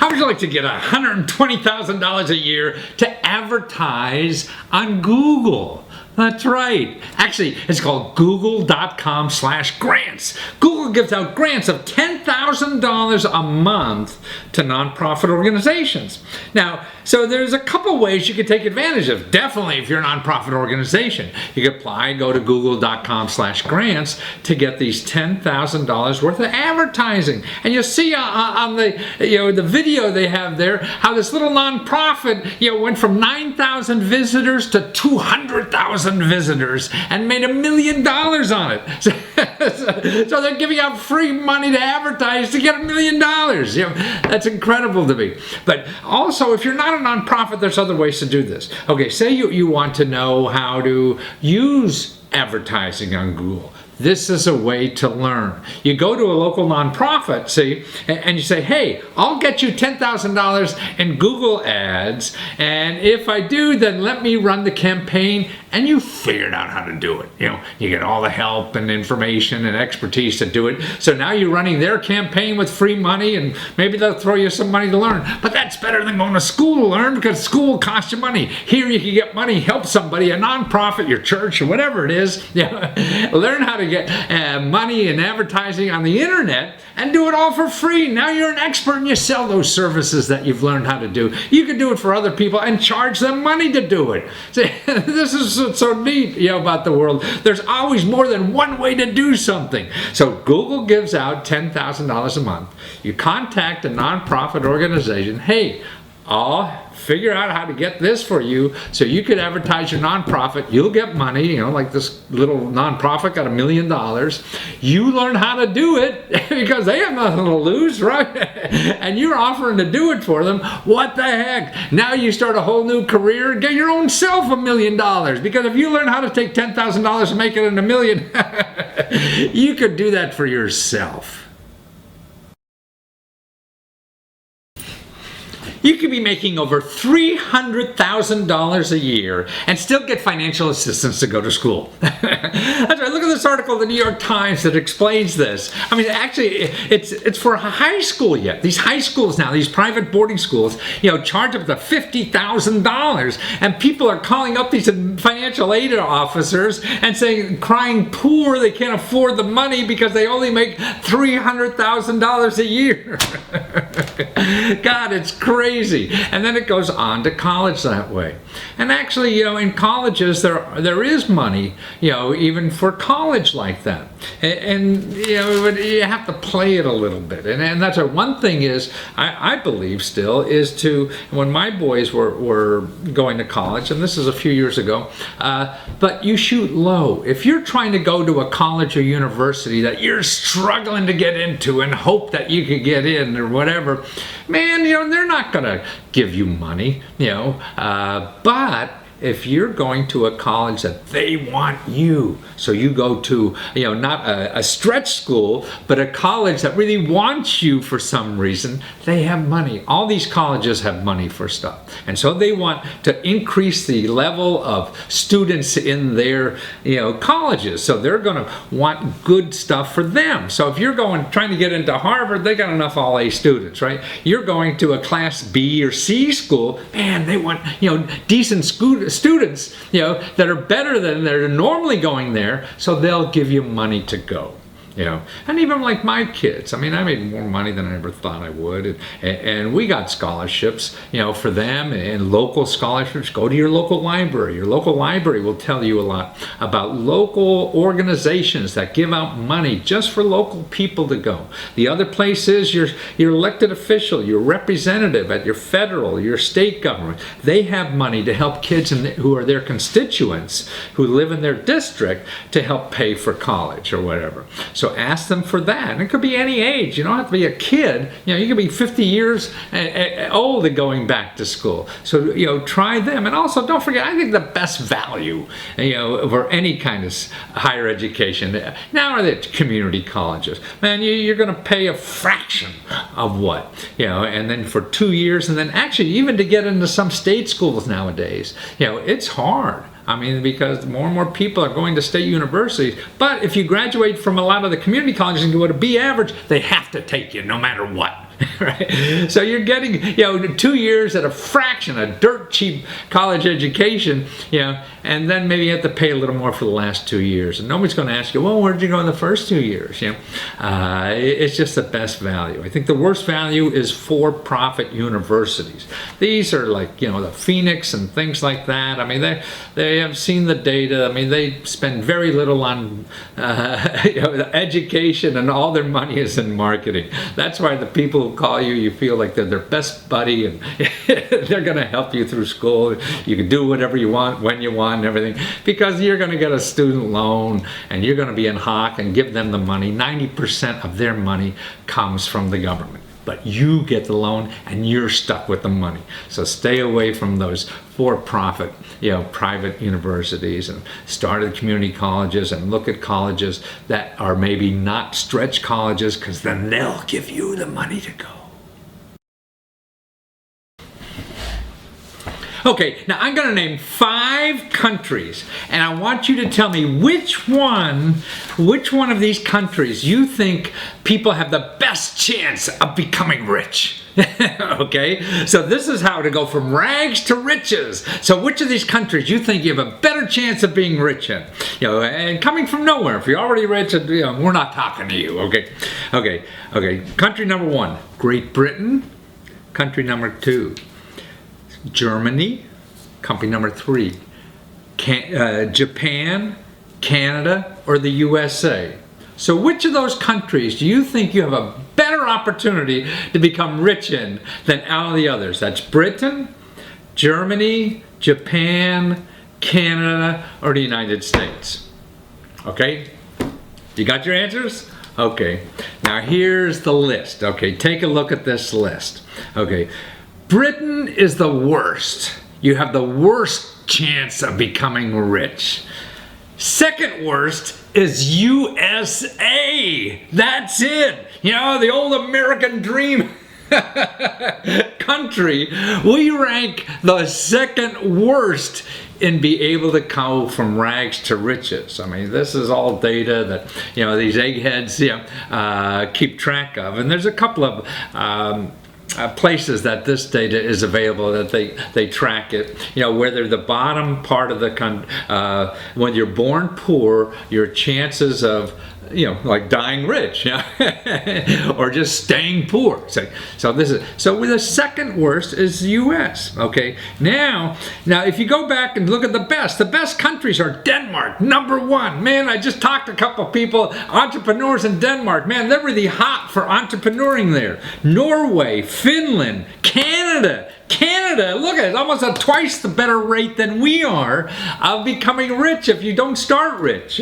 How would you like to get $120,000 a year to advertise on Google? That's right. Actually, it's called google.com/grants. Google gives out grants of $10,000 a month to nonprofit organizations. Now, so there's a couple ways you could take advantage of. Definitely, if you're a nonprofit organization, you can apply, go to google.com/grants to get these $10,000 worth of advertising. And you'll see on the the video they have there how this little nonprofit went from 9,000 visitors to 200,000 visitors and made $1 million on it. So they're giving out free money to advertise to get $1 million. That's incredible to me. But also, if you're not a nonprofit, there's other ways to do this. Okay, say you want to know how to use advertising on Google. This is a way to learn. You go to a local nonprofit, see, and you say, hey, I'll get you $10,000 in Google ads, and if I do, then let me run the campaign, and you figured out how to do it. You get all the help and information and expertise to do it. So now you're running their campaign with free money, and maybe they'll throw you some money to learn. But that's better than going to school to learn, because school will cost you money. Here you can get money, help somebody, a nonprofit, your church, or whatever it is. Learn how to get money and advertising on the internet and do it all for free. Now you're an expert and you sell those services that you've learned how to do. You can do it for other people and charge them money to do it. See, this is what's so neat about the world. There's always more than one way to do something. So Google gives out $10,000 a month. You contact a nonprofit organization. Hey, I'll figure out how to get this for you so you could advertise your nonprofit. You'll get money, like this little nonprofit got $1 million. You learn how to do it because they have nothing to lose, right? And you're offering to do it for them. What the heck? Now you start a whole new career and get your own self $1 million, because if you learn how to take $10,000 and make it into $1 million, you could do that for yourself. You could be making over $300,000 a year and still get financial assistance to go to school. That's right. Look at this article in the New York Times that explains this. I mean, actually, it's for high school yet. These high schools now, these private boarding schools, charge up to $50,000, and people are calling up these financial aid officers and saying, crying poor, they can't afford the money because they only make $300,000 a year. God, it's crazy. And then it goes on to college that way. And actually, in colleges, there is money, even for college like that. And you have to play it a little bit. And that's one thing is, I believe still, is to, when my boys were going to college, and this is a few years ago, but you shoot low. If you're trying to go to a college or university that you're struggling to get into and hope that you could get in or whatever, man, they're not going to give you money, but if you're going to a college that they want you, so you go to, not a stretch school, but a college that really wants you for some reason, they have money. All these colleges have money for stuff. And so they want to increase the level of students in their, colleges. So they're going to want good stuff for them. So if you're trying to get into Harvard, they got enough all A students, right? You're going to a class B or C school, man, they want, decent students, that are better than they're normally going there, so they'll give you money to go. And even like my kids, I made more money than I ever thought I would, and we got scholarships, for them, and local scholarships. Go to your local library. Your local library will tell you a lot about local organizations that give out money just for local people to go. The other place is your elected official, your representative at your federal, your state government. They have money to help kids who are their constituents, who live in their district, to help pay for college or whatever. So ask them for that. And it could be any age. You don't have to be a kid. You could be 50 years old and going back to school. So, try them. And also, don't forget, I think the best value, for any kind of higher education now are the community colleges. Man, you're going to pay a fraction of what, and then for 2 years, and then actually even to get into some state schools nowadays, it's hard. Because more and more people are going to state universities. But if you graduate from a lot of the community colleges and go to B average, they have to take you no matter what. Right? So you're getting, 2 years at a fraction, a dirt cheap college education, and then maybe you have to pay a little more for the last 2 years. And nobody's going to ask you, well, where did you go in the first 2 years? It's just the best value. I think the worst value is for-profit universities. These are like, the Phoenix and things like that. I mean, they have seen the data. I mean, they spend very little on education, and all their money is in marketing. That's why the people who call you, you feel like they're their best buddy, and they're going to help you through school. You can do whatever you want, when you want, and everything, because you're going to get a student loan, and you're going to be in hock and give them the money. 90% of their money comes from the government. But you get the loan and you're stuck with the money. So stay away from those for-profit, private universities, and start at community colleges and look at colleges that are maybe not stretch colleges, because then they'll give you the money to go. Okay, now I'm going to name 5 countries, and I want you to tell me which one of these countries you think people have the best chance of becoming rich. Okay, so this is how to go from rags to riches. So which of these countries you think you have a better chance of being rich in? And coming from nowhere. If you're already rich, we're not talking to you. Okay. Country number 1, Great Britain. Country number 2, Germany. Country number 3, Japan, Canada, or the USA. So which of those countries do you think you have a better opportunity to become rich in than all the others? That's Britain, Germany, Japan, Canada, or the United States. Okay? You got your answers? Okay. Now here's the list. Okay, take a look at this list. Okay. Britain is the worst. You have the worst chance of becoming rich. Second worst is USA. That's it. The old American dream country. We rank the second worst in be able to go from rags to riches. I mean, this is all data that these eggheads keep track of, and there's a couple of places that this data is available, that they track it. Whether the bottom part of the country, when you're born poor, your chances of like dying rich, or just staying poor. So the second worst is the U.S. Okay, now if you go back and look at the best countries are Denmark, number 1. Man, I just talked to a couple of people, entrepreneurs in Denmark. Man, they're really hot for entrepreneuring there. Norway, Finland, Canada, look at it, almost at twice the better rate than we are of becoming rich if you don't start rich.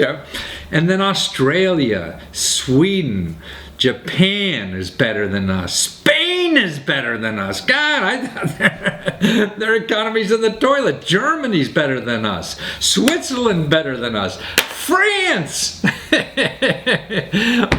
And then Australia, Sweden, Japan is better than us. Spain is better than us. God, I thought their economy's in the toilet. Germany's better than us. Switzerland better than us. France!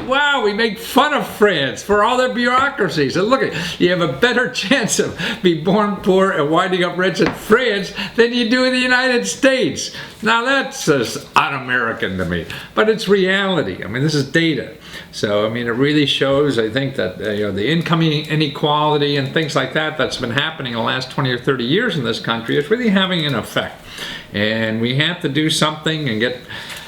Wow, we make fun of France for all their bureaucracies. And look, you have a better chance of being born poor and winding up rich in France than you do in the United States. Now that's just un-American to me, but it's reality. I mean, this is data. So, I mean, it really shows, I think, that the income inequality and things like that that's been happening in the last 20 or 30 years in this country is really having an effect. And we have to do something and get...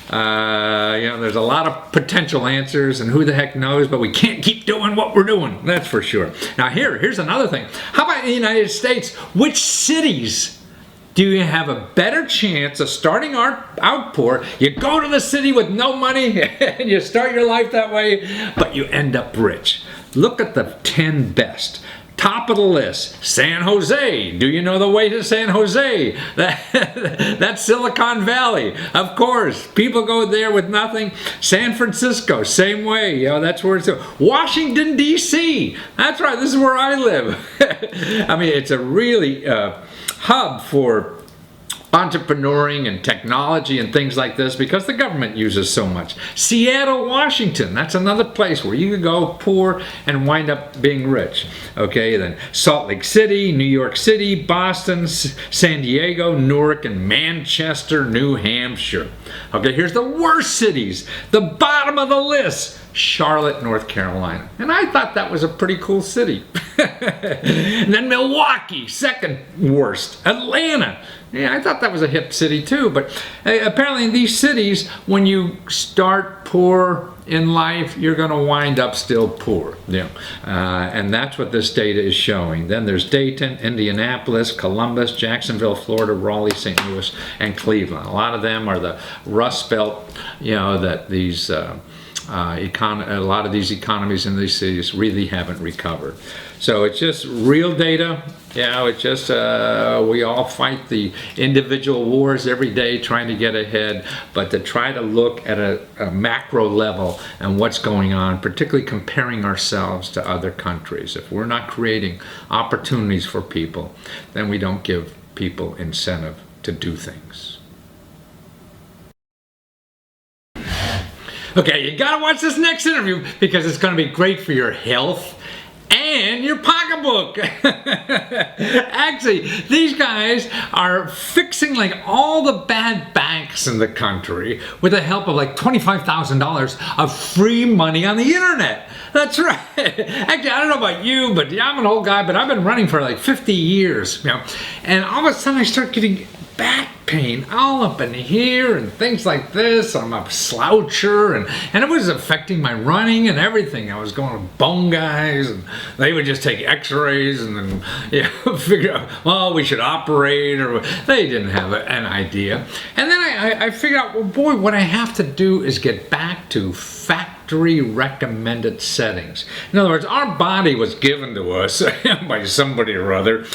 there's a lot of potential answers, and who the heck knows, but we can't keep doing what we're doing, that's for sure. Now here's another thing. How about in the United States? Which cities do you have a better chance of starting out poor? You go to the city with no money and you start your life that way, but you end up rich. Look at the 10 best. Top of the list, San Jose. Do you know the way to San Jose? That's Silicon Valley. Of course, people go there with nothing. San Francisco, same way. That's where it's. Washington, D.C. That's right, this is where I live. I mean, it's a really hub for entrepreneuring and technology and things like this, because the government uses so much. Seattle, Washington, that's another place where you could go poor and wind up being rich. Okay, then Salt Lake City, New York City, Boston, San Diego, Newark, and Manchester, New Hampshire. Okay, here's the worst cities, the bottom of the list. Charlotte, North Carolina. And I thought that was a pretty cool city. And then Milwaukee, second worst. Atlanta. Yeah, I thought that was a hip city too. But apparently in these cities, when you start poor in life, you're going to wind up still poor. Yeah. And that's what this data is showing. Then there's Dayton, Indianapolis, Columbus, Jacksonville, Florida, Raleigh, St. Louis, and Cleveland. A lot of them are the Rust Belt, that these a lot of these economies in these cities really haven't recovered. So it's just real data. It's just we all fight the individual wars every day trying to get ahead, but to try to look at a macro level and what's going on, particularly comparing ourselves to other countries. If we're not creating opportunities for people, then we don't give people incentive to do things. Okay, you gotta watch this next interview because it's gonna be great for your health and your pocketbook. Actually, these guys are fixing like all the bad banks in the country with the help of like $25,000 of free money on the internet. That's right. Actually, I don't know about you, but I'm an old guy, but I've been running for like 50 years, and all of a sudden I start getting back pain all up in here and things like this. I'm a sloucher, and it was affecting my running and everything. I was going to bone guys, and they would just take x-rays and then figure out, well, we should operate, or they didn't have an idea. And then I figured out, well, boy, what I have to do is get back to factory recommended settings. In other words, our body was given to us by somebody or other,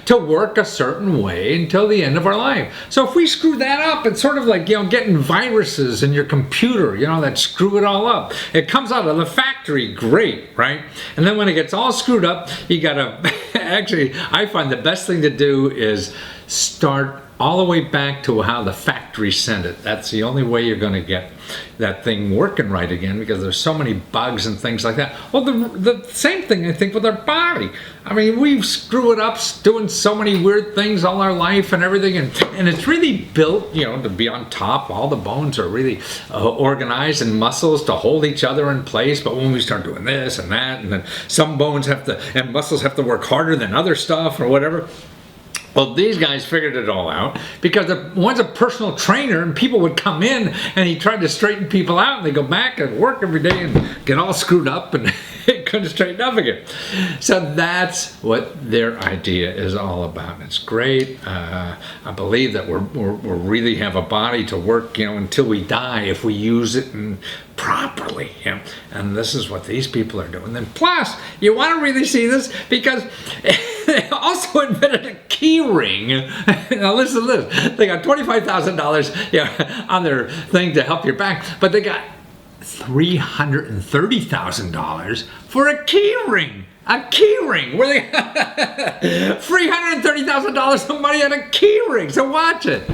to work a certain way until the end of our life. So if we screw that up, it's sort of like, getting viruses in your computer, that screw it all up. It comes out of the factory great, right? And then when it gets all screwed up, you gotta, actually, I find the best thing to do is start all the way back to how the factory sent it. That's the only way you're going to get that thing working right again, because there's so many bugs and things like that. Well, the same thing, I think, with our body. I mean, we screw it up doing so many weird things all our life and everything, and it's really built, to be on top. All the bones are really organized, and muscles to hold each other in place. But when we start doing this and that, and then some bones and muscles have to work harder than other stuff or whatever. Well, these guys figured it all out, because one's a personal trainer, and people would come in and he tried to straighten people out, and they go back and work every day and get all screwed up and couldn't straighten up again. So that's what their idea is all about. It's great. I believe that we really have a body to work, until we die if we use it properly. And this is what these people are doing. And plus, you want to really see this, because they also invented a key ring. Now listen to this. They got $25,000 on their thing to help your back, but they got $330,000 for a key ring. A key ring. Where they $330,000 of money on a key ring. So watch it.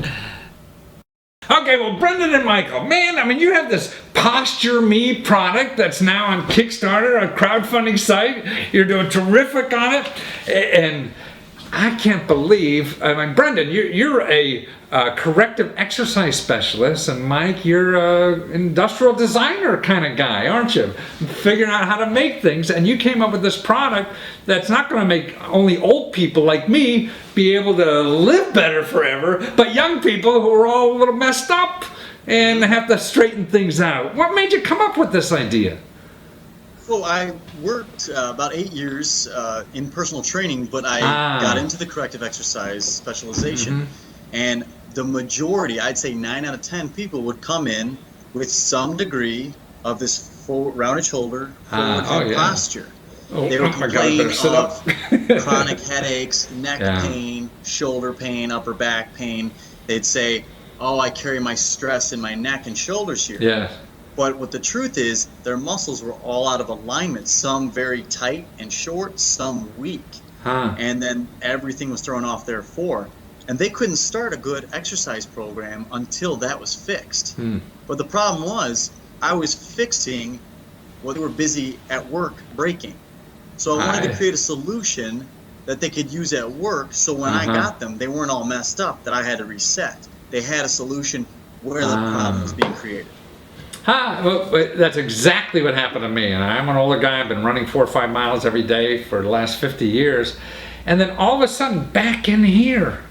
Okay, well, Brendan and Michael, man, I mean, you have this Posture Me product that's now on Kickstarter, a crowdfunding site. You're doing terrific on it, and I can't believe, Brendan, you're a corrective exercise specialist, and Mike, you're an industrial designer kind of guy, aren't you? Figuring out how to make things, and you came up with this product that's not going to make only old people like me be able to live better forever, but young people who are all a little messed up and have to straighten things out. What made you come up with this idea? Well, I worked about 8 years in personal training, but I got into the corrective exercise specialization. And the majority, I'd say 9 out of 10 people would come in with some degree of this forward, rounded shoulder, forward head posture. They would complain of chronic headaches, neck pain, shoulder pain, upper back pain. They'd say, oh, I carry my stress in my neck and shoulders here. Yeah. But what the truth is, their muscles were all out of alignment, some very tight and short, some weak. And then everything was thrown off therefore. And they couldn't start a good exercise program until that was fixed. But the problem was, I was fixing what they were busy at work breaking. So I wanted to create a solution that they could use at work, so when I got them, they weren't all messed up that I had to reset. They had a solution where the problem was being created. Well, that's exactly what happened to me. And I'm an older guy. I've been running 4 or 5 miles every day for the last 50 years. And then all of a sudden, back in here,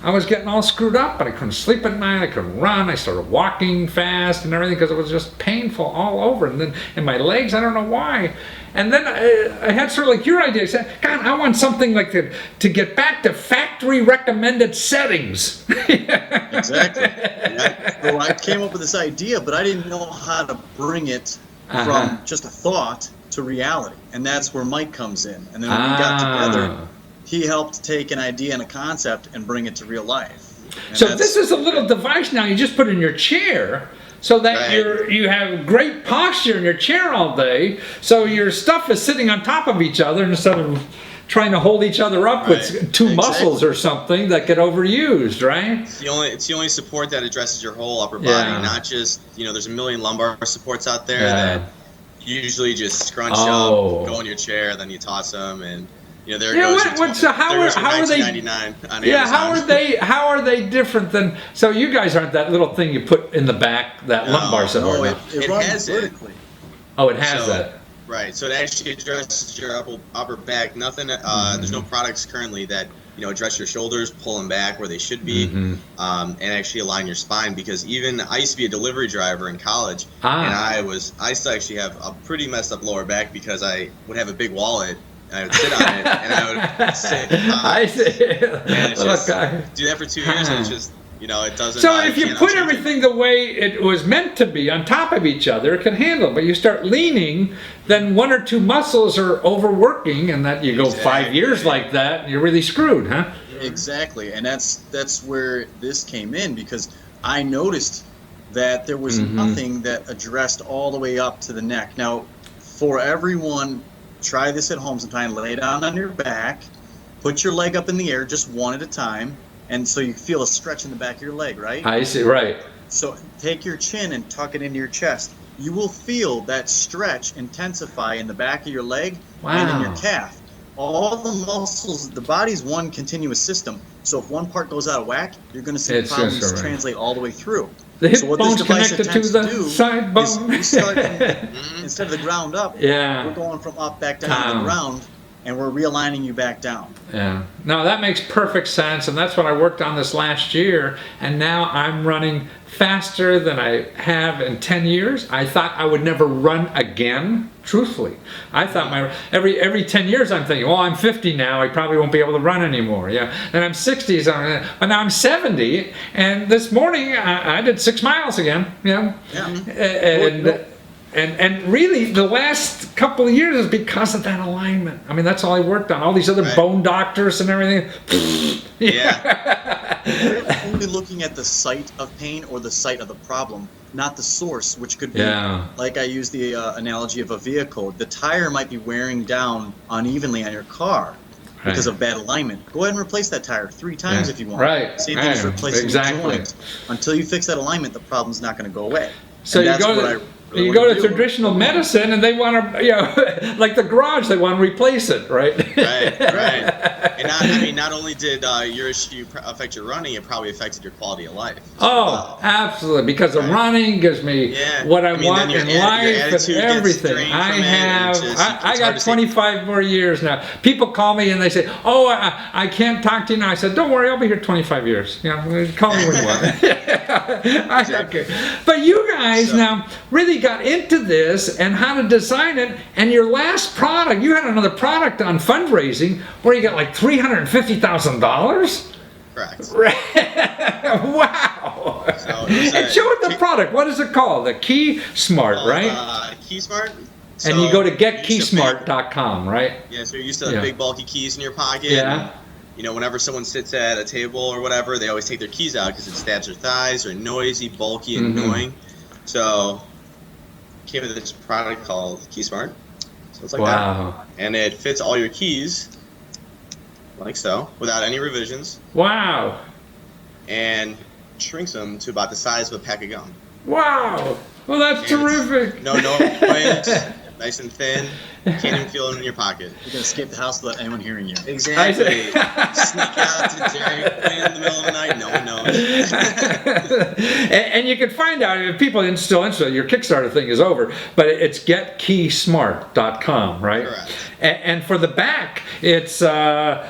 I was getting all screwed up, but I couldn't sleep at night. I couldn't run. I started walking fast and everything because it was just painful all over. And then in my legs, I don't know why. And then I had sort of like your idea. I said, God, I want something like to get back to factory recommended settings. Exactly. So I came up with this idea, but I didn't know how to bring it from just a thought to reality. And that's where Mike comes in. And then when we got together, he helped take an idea and a concept and bring it to real life. And so this is a little device now you just put in your chair so that you have great posture in your chair all day. So your stuff is sitting on top of each other instead of trying to hold each other up with two muscles or something that get overused, right? It's the only support that addresses your whole upper body, not just, there's a million lumbar supports out there that usually just scrunch up, go in your chair, then you toss them, and there goes. So how are they? On Amazon. How are they different than? So you guys aren't that little thing you put in the back, that lumbar support. It has vertically. Oh, it has that. Right. So it actually addresses your upper back. Nothing. There's no products currently that address your shoulders, pull them back where they should be, and actually align your spine. Because even I used to be a delivery driver in college, and I still actually have a pretty messed up lower back because I would have a big wallet. And I would sit on it, and I would sit. I see. And it's just, do that for 2 years, and it's just, it doesn't. So if you put everything the way it was meant to be on top of each other, it can handle it. But you start leaning, then 1 or 2 muscles are overworking, and that you go 5 years like that, you're really screwed, huh? Exactly, and that's where this came in, because I noticed that there was nothing that addressed all the way up to the neck. Now, for everyone, try this at home sometime. Lay down on your back, put your leg up in the air just one at a time, and so you feel a stretch in the back of your leg, right? I see, right. So take your chin and tuck it into your chest. You will feel that stretch intensify in the back of your leg and in your calf. All the muscles, the body's one continuous system. So if one part goes out of whack, you're going to see problems translate all the way through. The hip bone's connected to the side bone. We start instead of the ground up, we're going from up back down to the ground, and we're realigning you back down. Yeah. No, that makes perfect sense, and that's what I worked on this last year, and now I'm running faster than I have in 10 years. I thought I would never run again, truthfully. I thought every 10 years I'm thinking, well, I'm 50 now, I probably won't be able to run anymore. Yeah. And I'm 60, but now I'm 70, and this morning I did 6 miles again. And really, the last couple of years is because of that alignment. I mean, that's all I worked on. All these other bone doctors and everything. We're only looking at the site of pain or the site of the problem, not the source, which could be, like I use the analogy of a vehicle. The tire might be wearing down unevenly on your car because of bad alignment. Go ahead and replace that tire 3 times if you want. Same thing as replacing the joint. Until you fix that alignment, the problem's not going to go away. So you go to traditional medicine and they want to, like the garage, they want to replace it, right? Right. And not only did your issue affect your running, it probably affected your quality of life. Absolutely. Because the running gives me what I want in life and everything. I got 25 more years now. People call me and they say, I can't talk to you now. I said, don't worry, I'll be here 25 years. Call me when you want. Okay. But you guys now really got into this and how to design it, and your last product, you had another product on fundraising where you got like $350,000? Correct. Wow. And show it the product. What is it called? The Key Smart, right? Key Smart. And you go to getkeysmart.com, right? Yeah, so you're used to have big bulky keys in your pocket. Yeah. And, whenever someone sits at a table or whatever, they always take their keys out because it stabs their thighs. They're noisy, bulky, and annoying. So came with this product called Key Smart. So it's like that. And it fits all your keys like so, without any revisions. Wow. And shrinks them to about the size of a pack of gum. Wow. Well, that's terrific. No noise, nice and thin. Can't even feel it in your pocket. You can escape the house without anyone hearing you. Exactly. Sneak out to Dairy Queen in the middle of the night. No one knows. And you can find out if people still interested. Your Kickstarter thing is over, but it's getkeysmart.com, right? Correct. And for the back, it's what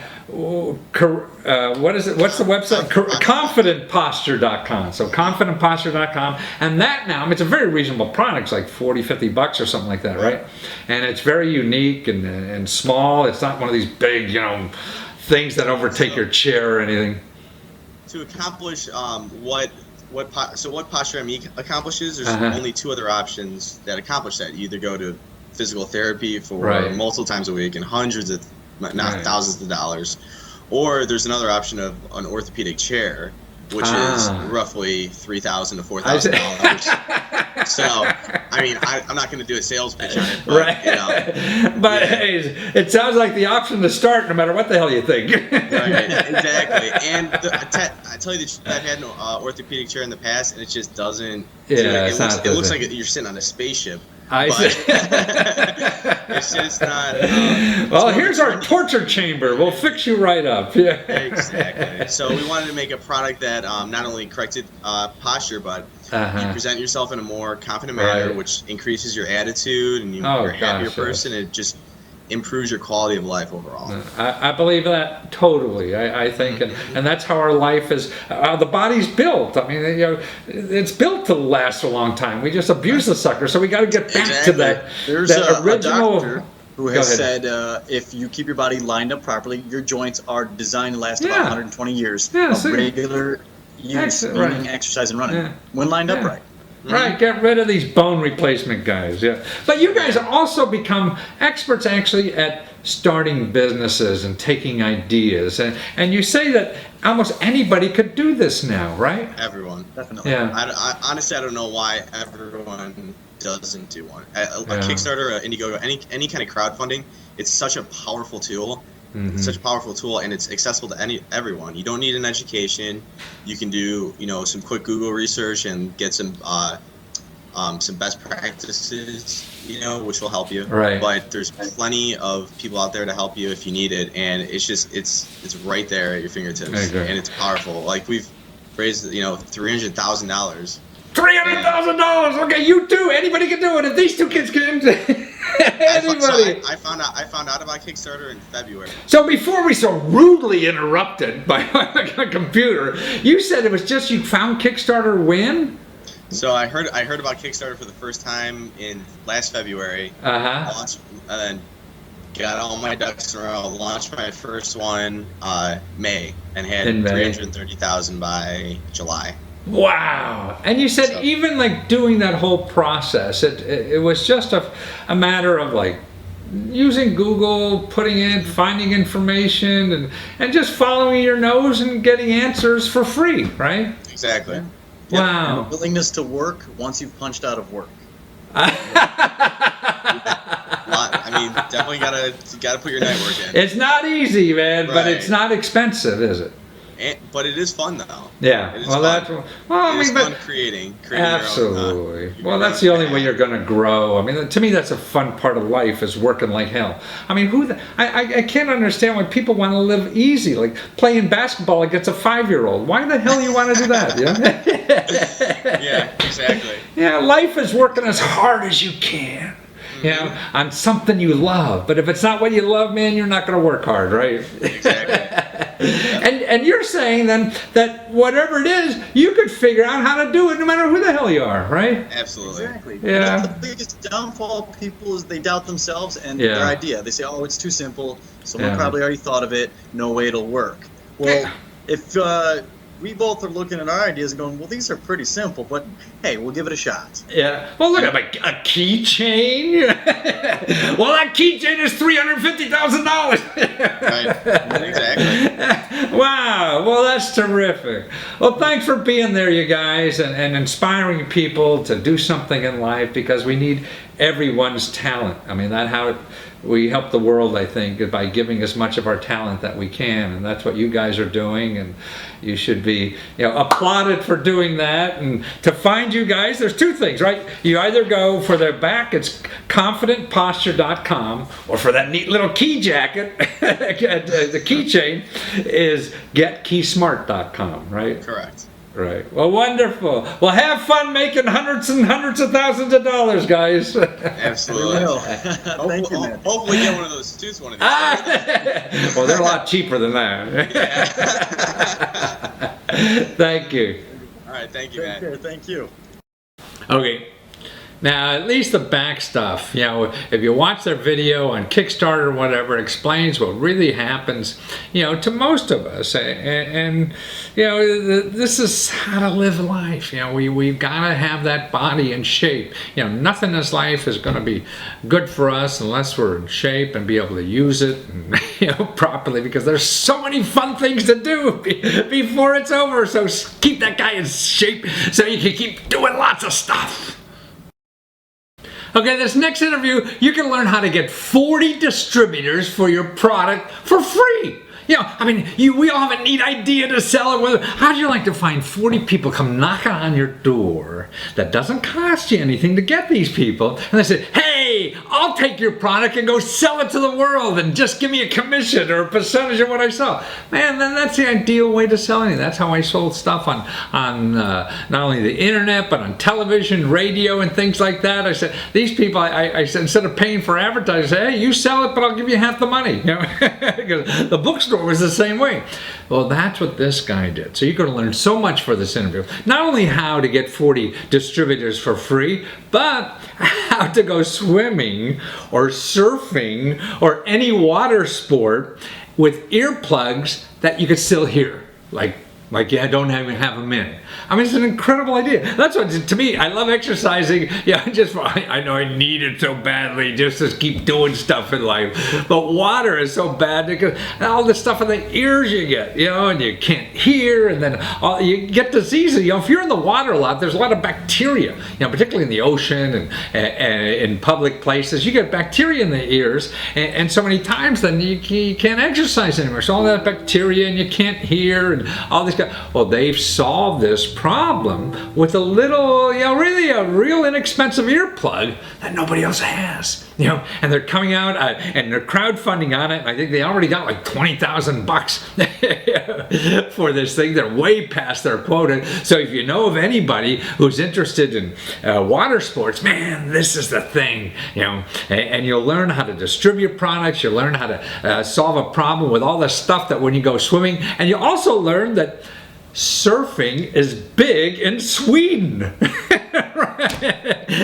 is it? What's the website? Confidentposture.com. So confidentposture.com, and that now, I mean, it's a very reasonable product. It's like $40-$50 or something like that, right? And it's very unique and small. It's not one of these big, things that overtake your chair or anything. To accomplish what Posture ME accomplishes, there's only two other options that accomplish that. You either go to physical therapy for multiple times a week and hundreds of, not thousands of dollars, or there's another option of an orthopedic chair, which is roughly $3,000 to $4,000. So, I mean, I'm not going to do a sales pitch on it, but, But hey, it sounds like the option to start, no matter what the hell you think. Right, exactly. And I tell you the truth, I've had an orthopedic chair in the past, and it just doesn't. It looks like you're sitting on a spaceship. It's just not. Well, here's our torture chamber. We'll fix you right up. Yeah. Exactly. So we wanted to make a product that not only corrected posture, but you present yourself in a more confident manner, which increases your attitude and you're a happier person. It just improves your quality of life overall. I believe that totally. I think, and that's how our life is. The body's built. I mean, it's built to last a long time. We just abuse the sucker, so we got to get back to that. There's that original. A doctor who has said if you keep your body lined up properly, your joints are designed to last about 120 years of regular use, meaning exercise and running, when lined up right. Right, get rid of these bone replacement guys. Yeah, but you guys also become experts actually at starting businesses and taking ideas, and you say that almost anybody could do this now, right? Everyone, definitely. Yeah. I honestly, I don't know why everyone doesn't do one. A Kickstarter, Indiegogo, any kind of crowdfunding, it's such a powerful tool. It's such a powerful tool, and it's accessible to everyone. You don't need an education. You can do some quick Google research and get some best practices, which will help you. Right. But there's plenty of people out there to help you if you need it, and it's just it's right there at your fingertips, and it's powerful. Like we've raised $300,000. $300,000. Okay, you too. Anybody can do it. If these two kids can, anybody. I found out about Kickstarter in February. So before we so rudely interrupted by a computer, you said it was just you found Kickstarter when? So I heard about Kickstarter for the first time in last February. Launched, and then got all my ducks in a row. Launched my first one May and had 330,000 by July. Wow. And you said even like doing that whole process, it was just a matter of like using Google, putting in, finding information, and just following your nose and getting answers for free, right? Exactly. Wow. And a willingness to work once you've punched out of work. I mean, definitely gotta put your night work in. It's not easy, man, but it's not expensive, is it? But it is fun though. Yeah. It's fun creating absolutely. Your own, that's the only way you're going to grow. I mean, to me, that's a fun part of life is working like hell. I mean, I can't understand why people want to live easy, like playing basketball against a 5-year-old. Why the hell you want to do that? Yeah, exactly. Yeah, life is working as hard as you can. On something you love. But if it's not what you love, man, you're not going to work hard, right? Exactly. And you're saying then that whatever it is, you could figure out how to do it no matter who the hell you are, right? Absolutely. Exactly. Yeah. The biggest downfall of people is they doubt themselves and their idea. They say, oh, it's too simple. Someone probably already thought of it. No way it'll work. Well, if we both are looking at our ideas and going, well, these are pretty simple, but hey, we'll give it a shot. Yeah. Well, look at a keychain. Well, that keychain is $350,000. Right. Exactly. Wow. Well, that's terrific. Well, thanks for being there, you guys, and inspiring people to do something in life because we need everyone's talent. I mean, we help the world, I think, by giving as much of our talent that we can, and that's what you guys are doing, and you should be, applauded for doing that. And to find you guys, there's two things, right? You either go for their back, it's confidentposture.com, or for that neat little key jacket, the keychain is getkeysmart.com, right? Correct. Right. Well, wonderful. Well, have fun making hundreds and hundreds of thousands of dollars, guys. Absolutely. Thank you, man. Hopefully get one of those suits one of these days. Well, they're a lot cheaper than that. Thank you. All right. Thank you, man. Thank you. Okay. Now, at least the back stuff, if you watch their video on Kickstarter or whatever, it explains what really happens, to most of us. And this is how to live life. We've got to have that body in shape. Nothing in this life is going to be good for us unless we're in shape and be able to use it, properly, because there's so many fun things to do before it's over. So keep that guy in shape so you can keep doing lots of stuff. Okay, this next interview, you can learn how to get 40 distributors for your product for free. We all have a neat idea to sell it. How'd you like to find 40 people come knocking on your door that doesn't cost you anything to get these people? And they say, hey, I'll take your product and go sell it to the world and just give me a commission or a percentage of what I sell. Man, then that's the ideal way to sell anything. That's how I sold stuff on not only the internet, but on television, radio, and things like that. I said, these people, I said, instead of paying for advertising, I said, hey, you sell it, but I'll give you half the money. Because the bookstore was the same way. Well, that's what this guy did. So you're going to learn so much for this interview. Not only how to get 40 distributors for free, but how to go swimming or surfing or any water sport with earplugs that you could still hear. Like don't even have them in. I mean, it's an incredible idea. That's what, to me, I love exercising. I know I need it so badly just to keep doing stuff in life. But water is so bad because all the stuff in the ears you get, and you can't hear, and then you get diseases. If you're in the water a lot, there's a lot of bacteria, particularly in the ocean and in public places. You get bacteria in the ears, and so many times then you can't exercise anymore. So all that bacteria, and you can't hear, and all this. Well, they've solved this problem with a little, really a real inexpensive earplug that nobody else has. And they're coming out and they're crowdfunding on it. I think they already got like $20,000 for this thing. They're way past their quota. So if you know of anybody who's interested in water sports, man, this is the thing. And you'll learn how to distribute products. You'll learn how to solve a problem with all the stuff that when you go swimming. And you also learn that surfing is big in Sweden.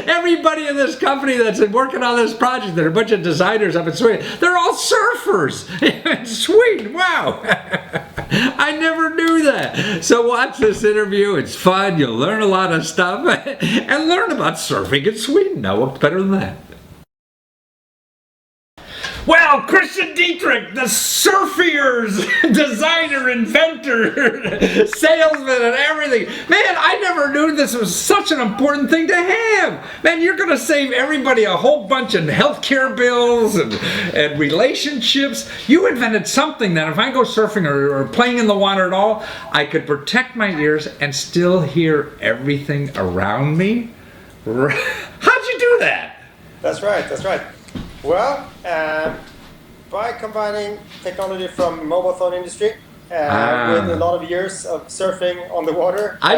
Everybody in this company that's been working on this project, there are a bunch of designers up in Sweden, they're all surfers in Sweden. Wow. I never knew that. So watch this interview. It's fun. You'll learn a lot of stuff and learn about surfing in Sweden. Now, what's better than that? Well, Christian Dietrich, the surfier's designer, inventor, salesman, and everything. Man, I never knew this was such an important thing to have. Man, you're going to save everybody a whole bunch of healthcare bills and relationships. You invented something that if I go surfing or playing in the water at all, I could protect my ears and still hear everything around me. How'd you do that? That's right. Well, by combining technology from mobile phone industry with a lot of years of surfing on the water, we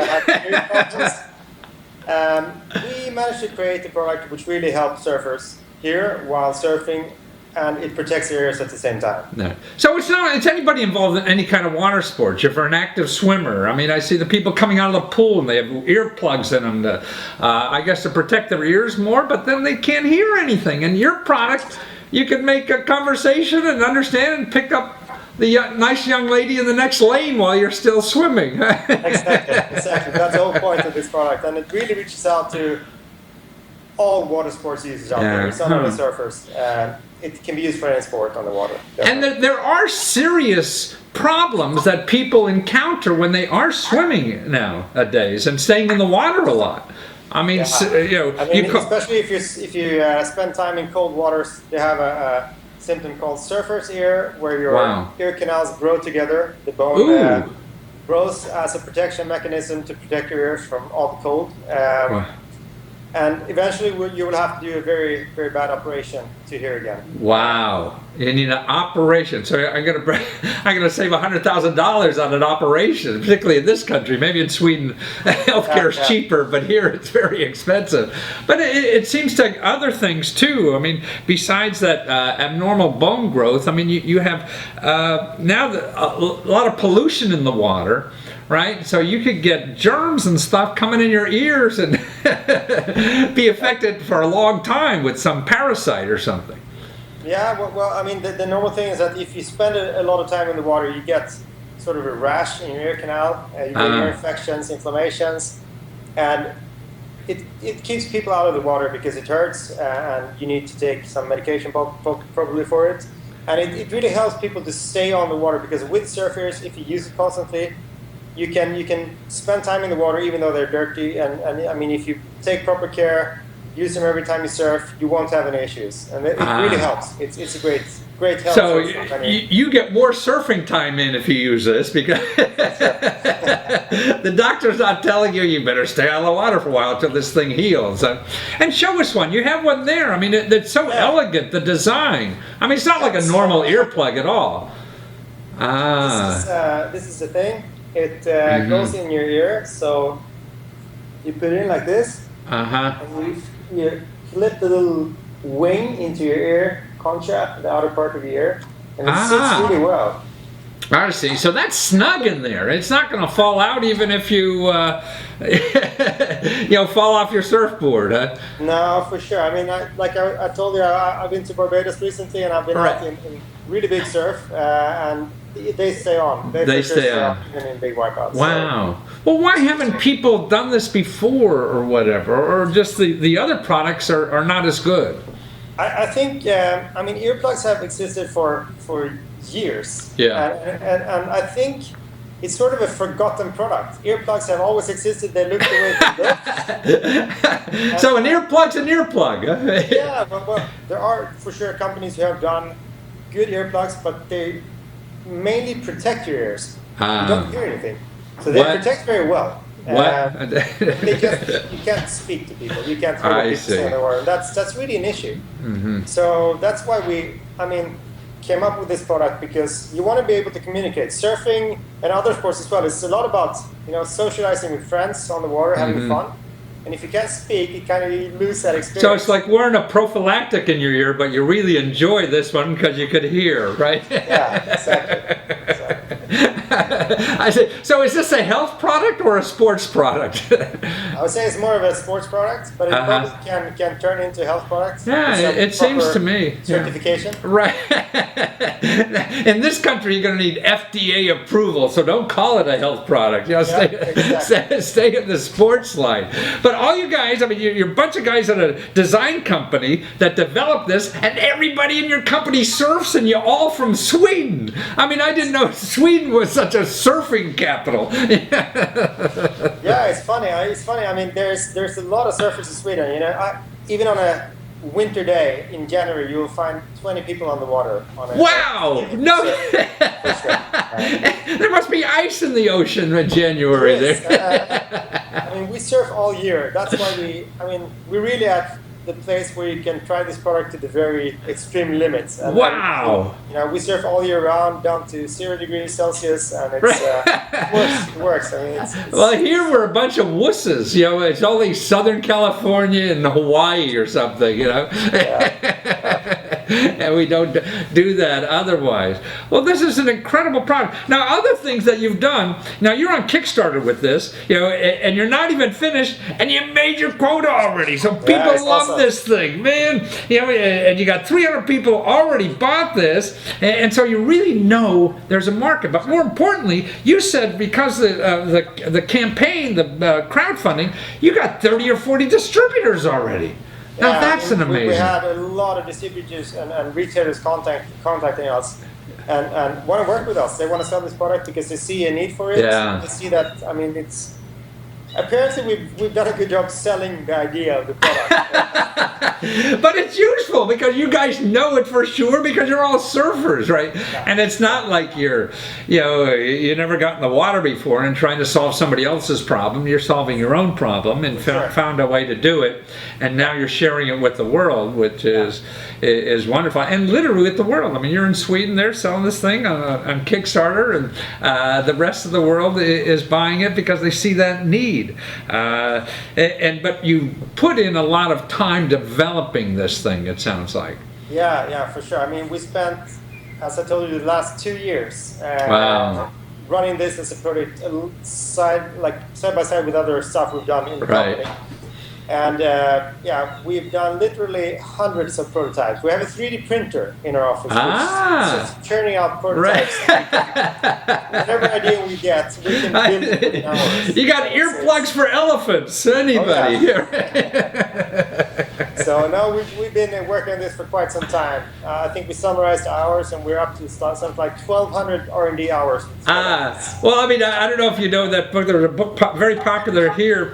managed to create a product which really helps surfers here while surfing, and it protects their ears at the same time. No. So it's anybody involved in any kind of water sports. If you're an active swimmer, I mean, I see the people coming out of the pool and they have earplugs in them to, I guess, to protect their ears more, but then they can't hear anything. And your product, you can make a conversation and understand and pick up the nice young lady in the next lane while you're still swimming. Exactly. That's the whole point of this product, and it really reaches out to all water sports users out there. It's not only surfers. It can be used for any sport on the water. Definitely. And there are serious problems that people encounter when they are swimming nowadays and staying in the water a lot. I mean, I mean, especially if you spend time in cold waters, they have a symptom called surfer's ear, where your ear canals grow together. The bone grows as a protection mechanism to protect your ears from all the cold. And eventually you will have to do a very, very bad operation to hear again. Wow. You need an operation. So I'm gonna save $100,000 on an operation, particularly in this country. Maybe in Sweden, healthcare is cheaper, but here it's very expensive. But it seems to other things too. I mean, besides that abnormal bone growth, I mean, you have now a lot of pollution in the water. Right? So you could get germs and stuff coming in your ears and be affected for a long time with some parasite or something. Yeah, well, I mean, the normal thing is that if you spend a lot of time in the water, you get sort of a rash in your ear canal, you get ear infections, inflammations, and it keeps people out of the water because it hurts, and you need to take some medication probably for it. And it really helps people to stay on the water, because with surf ears, if you use it constantly, you can spend time in the water even though they're dirty, and I mean, if you take proper care, use them every time you surf, you won't have any issues, and it really helps. It's a great help. So you get more surfing time in if you use this, because the doctor's not telling you better stay out of the water for a while until this thing heals. And show us one. You have one there. I mean, it's so elegant, the design. I mean, it's not like a normal earplug at all. This is the thing. It goes in your ear, so you put it in like this, and you flip the little wing into your ear concha, the outer part of your ear, and it sits really well. I see. So that's snug in there. It's not going to fall out even if you, fall off your surfboard, huh? No, for sure. I mean, I told you, I've been to Barbados recently, and I've been out in really big surf, and they stay on. They stay on. Even in big wipeouts. Wow. So. Well, why haven't people done this before, or whatever, or just the other products are not as good? I think, I mean, earplugs have existed for years. Yeah. And I think it's sort of a forgotten product. Earplugs have always existed. They look the way they look. So an earplug's an earplug. Yeah, well, there are for sure companies who have done good earplugs, but they mainly protect your ears. You don't hear anything. So they protect very well. You can't speak to people. You can't hear what people say in the world. That's really an issue. Mm-hmm. So that's why we came up with this product, because you want to be able to communicate. Surfing and other sports as well, it's a lot about socializing with friends on the water, having fun. And if you can't speak, you kind of lose that experience. So it's like wearing a prophylactic in your ear, but you really enjoy this one because you could hear, right? Yeah, exactly. I say, so is this a health product or a sports product? I would say it's more of a sports product, but it probably can turn into a health product. Yeah, it seems to me. Certification. Yeah. Right. In this country, you're going to need FDA approval, so don't call it a health product. Stay in the sports line. But all you guys, I mean, you're a bunch of guys at a design company that developed this, and everybody in your company surfs, and you're all from Sweden. I mean, I didn't know Sweden was such a surfing capital. Yeah, it's funny. I mean, there's a lot of surfers in Sweden. Even on a winter day in January, you will find 20 people on the water. Wow! No, there must be ice in the ocean in January. I mean, we surf all year. That's why we really at the place where you can try this product to the very extreme limits. And wow! We surf all year round down to 0 degrees Celsius, and it works. I mean, it's well, here we're a bunch of wusses. It's only Southern California and Hawaii or something. And we don't do that otherwise. Well, this is an incredible product. Now, other things that you've done. Now, you're on Kickstarter with this, and you're not even finished, and you made your quota already. So people love this thing, man. And you got 300 people already bought this, and so you really know there's a market. But more importantly, you said because the campaign, the crowdfunding, you got 30 or 40 distributors already. Now that's an amazing. We had a lot of distributors and retailers contacting us and want to work with us. They want to sell this product because they see a need for it. Yeah. They see that, I mean, it's apparently we've done a good job selling the idea of the product. But it's useful because you guys know it for sure because you're all surfers, right? Yeah. And it's not like you never got in the water before and trying to solve somebody else's problem. You're solving your own problem and found a way to do it. And now you're sharing it with the world, which is wonderful. And literally with the world. I mean, you're in Sweden, they're selling this thing on Kickstarter, and the rest of the world is buying it because they see that need. But you put in a lot of time developing this thing, it sounds like. Yeah, for sure. I mean, we spent, as I told you, the last 2 years Wow. running this as a project side by side with other stuff we've done in the company. And we've done literally hundreds of prototypes. We have a 3D printer in our office, which is just churning out prototypes. Whatever idea we get, we can build it in hours. You got earplugs for elephants, anybody? Oh, yeah. So now we've been working on this for quite some time. I think we summarized hours, and we're up to something like 1,200 R&D hours. Well, I mean, I don't know if you know that book. There's a book very popular here.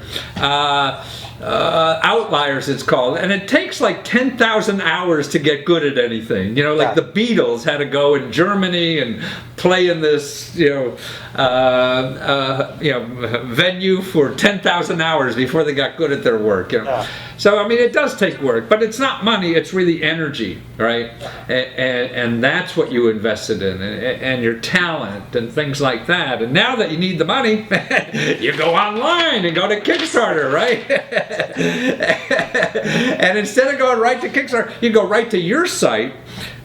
Outliers it's called, and it takes like 10,000 hours to get good at anything. Like the Beatles had to go in Germany and play in this venue for 10,000 hours before they got good at their work. So I mean, it does take work, but it's not money, it's really energy, right? And that's what you invested in, and your talent and things like that. And now that you need the money, you go online and go to Kickstarter, right? And instead of going right to Kickstarter, you go right to your site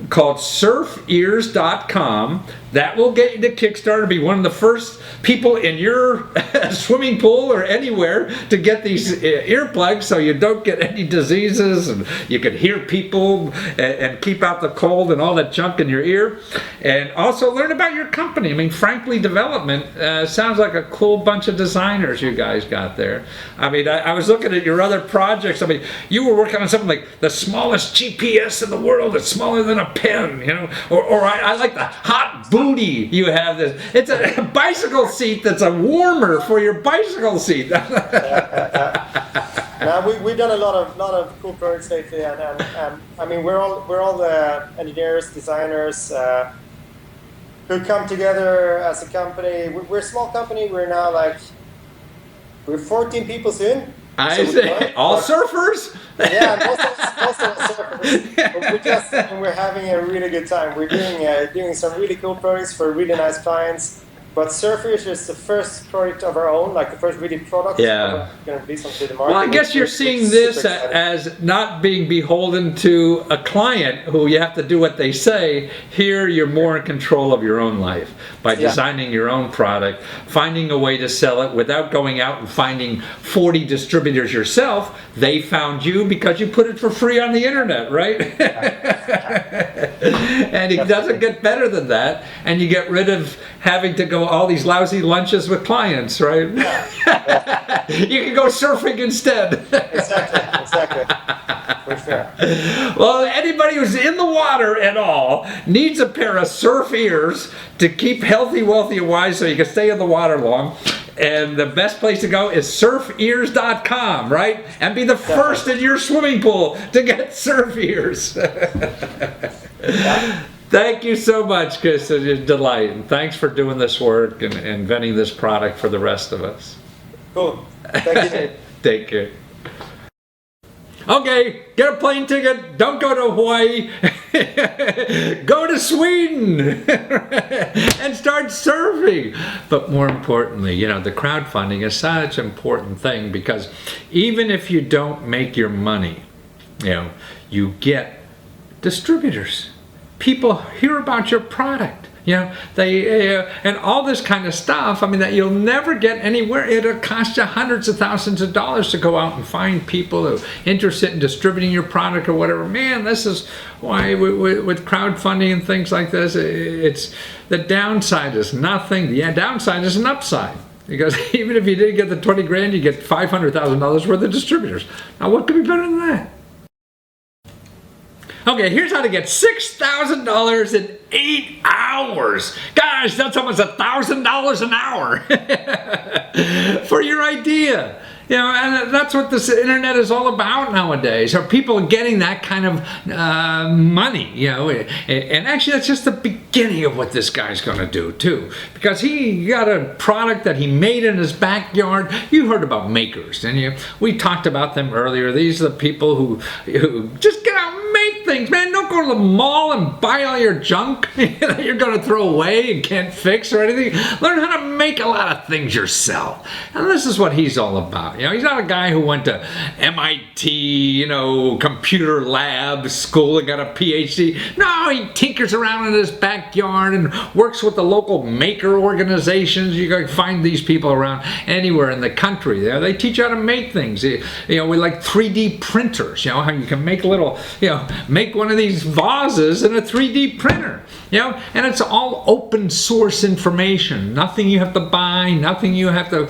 called surfears.com. That will get you to Kickstarter, be one of the first people in your swimming pool or anywhere to get these earplugs so you don't get any diseases, and you can hear people and keep out the cold and all that junk in your ear. And also learn about your company. I mean, Frankly Development sounds like a cool bunch of designers you guys got there. I mean, I was looking at your other projects. I mean, you were working on something like the smallest GPS in the world. It's smaller than a pen, or I like the hot booty you have. It's a bicycle seat that's a warmer for your bicycle seat. Now we've done a lot of cool projects lately, and I mean we're all the engineers, designers who come together as a company. We're a small company. We're now we're 14 people soon. I say all surfers. Yeah, most of us surfers. But we're having a really good time. We're doing some really cool projects for really nice clients. But Surfers is the first project of our own, like the first really product. Yeah. Going to release onto the market. Well, I guess you're seeing this as not being beholden to a client who you have to do what they say. Here, you're more in control of your own life by designing your own product, finding a way to sell it without going out and finding 40 distributors yourself. They found you because you put it for free on the internet, right? And it doesn't get better than that. And you get rid of having to go all these lousy lunches with clients, right? You can go surfing instead. Exactly. For sure. Well, anybody who's in the water at all needs a pair of surf ears to keep healthy, wealthy, and wise so you can stay in the water long. And the best place to go is surfears.com, right? And be the first in your swimming pool to get surf ears. Thank you so much, Chris. It's a delight. And thanks for doing this work and inventing this product for the rest of us. Cool. Thank you. Take care. Okay, get a plane ticket. Don't go to Hawaii. Go to Sweden and start surfing. But more importantly, the crowdfunding is such an important thing because even if you don't make your money, you get distributors. People hear about your product. They and all this kind of stuff. I mean, that you'll never get anywhere. It'll cost you hundreds of thousands of dollars to go out and find people who are interested in distributing your product or whatever. Man, this is why with crowdfunding and things like this, it's the downside is nothing. The downside is an upside. Because even if you didn't get the 20 grand, you get $500,000 worth of distributors. Now, what could be better than that? Okay, here's how to get $6,000 in 8 hours. Guys, that's almost $1,000 an hour for your idea. You know, and that's what this internet is all about nowadays. Are people getting that kind of money? You know, and actually, that's just the beginning of what this guy's going to do too, because he got a product that he made in his backyard. You heard about makers, and we talked about them earlier. These are the people who just get out and make things, man. Don't go to the mall and buy all your junk that you're going to throw away and can't fix or anything. Learn how to make a lot of things yourself, and this is what he's all about. You know, he's not a guy who went to MIT, you know, computer lab school and got a PhD. No, he tinkers around in his backyard and works with the local maker organizations. You can find these people around anywhere in the country. They teach you how to make things. You know, we like 3D printers. You know, how you can make little, you know, make one of these vases in a 3D printer. You know, and it's all open source information. Nothing you have to buy, nothing you have to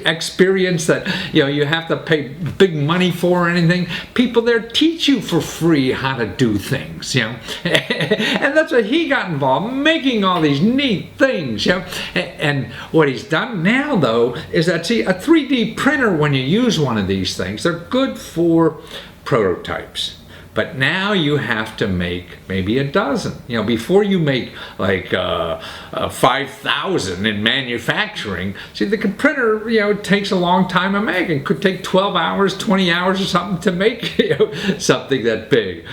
experience that you have to pay big money for or anything. People there teach you for free how to do things, you know. And that's what he got involved, making all these neat things, you know. And what he's done now, though, is that, see, a 3D printer, when you use one of these things, they're good for prototypes. But now you have to make maybe a dozen. You know, before you make like 5,000 in manufacturing, see, the printer, you know, takes a long time to make. It could take 12 hours, 20 hours or something to make, you know, something that big.